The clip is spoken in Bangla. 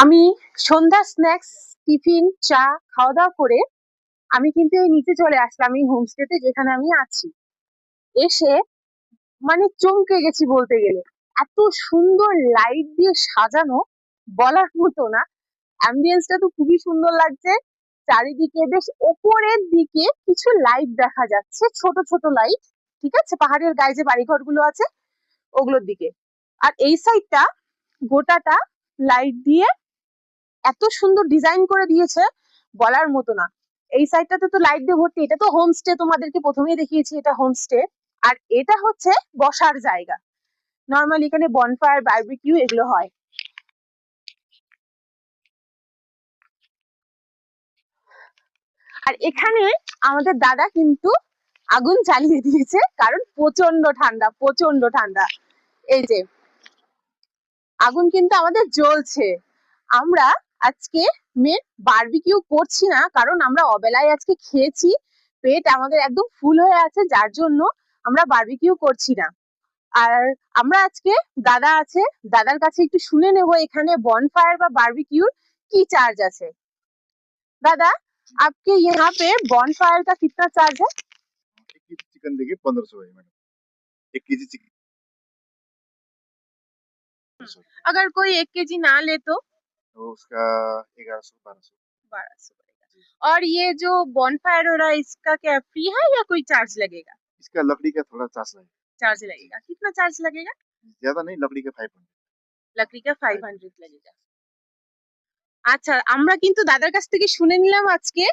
আমি সন্ধ্যা স্ন্যাক্স, টিফিন, চা খাওয়া দাওয়া করে আমি কিন্তু এই নিচে চলে আসলাম এই হোমস্টেতে যেখানে আমি আছি। এসে মানে চমকে গেছি বলতে গেলে। এত সুন্দর লাইট দিয়ে সাজানো, বলার মতো না। অ্যাম্বিয়েন্সটা তো খুবই সুন্দর লাগছে। চারিদিকে বেশ ওপরের দিকে কিছু লাইট দেখা যাচ্ছে, ছোট ছোট লাইট। ঠিক আছে, পাহাড়ের গায়ে যে বাড়িঘর গুলো আছে ওগুলোর দিকে। আর এই সাইডটা গোটাটা লাইট দিয়ে এত সুন্দর ডিজাইন করে দিয়েছে, বলার মতো না। এই সাইডটাতে তো লাইট দিয়ে ভর্তি। এটা তো হোমস্টে, তোমাদেরকে প্রথমেই দেখিয়েছি এটা হোমস্টে। আর এটা হচ্ছে বসার জায়গা। নর্মালি এখানে বনফায়ার, বারবিকিউ এগুলো হয়। আর এখানে আমাদের দাদা কিন্তু আগুন জ্বালিয়ে দিয়েছে, কারণ প্রচন্ড ঠান্ডা, প্রচন্ড ঠান্ডা। এই যে আগুন কিন্তু আমাদের জ্বলছে। আমরা আজকে মেন বারবিকিউ করছি না, কারণ আমরা অবেলায় আজকে খেয়েছি, পেট আমাদের একদম ফুল হয়ে আছে, যার জন্য আমরা বারবিকিউ করছি না। আর আমরা আজকে, দাদা আছে, দাদার কাছে একটু শুনে নেব এখানে বনফায়ার বা बारबेक्यू কি चार्ज আছে। दादा, आपके यहाँ पे बॉनफायर का कितना चार्ज है? 1 केजी चिकन देखिए 1500 है मैडम। 1 केजी चिकन अगर कोई 1 केजी ना ले तो तो उसका 1100 1200। 1200 पड़ेगा। और ये जो बॉनफायर हो रहा है इसका क्या फ्री है या कोई चार्ज लगेगा? इसका लकड़ी का थोड़ा चार्ज लगेगा। चार्ज लगेगा, कितना चार्ज लगेगा? ज्यादा नहीं, लकड़ी का 500। लकड़ी का 500 लगेगा। আচ্ছা, আমরা কিন্তু দাদার কাছ থেকে শুনে নিলাম আজকে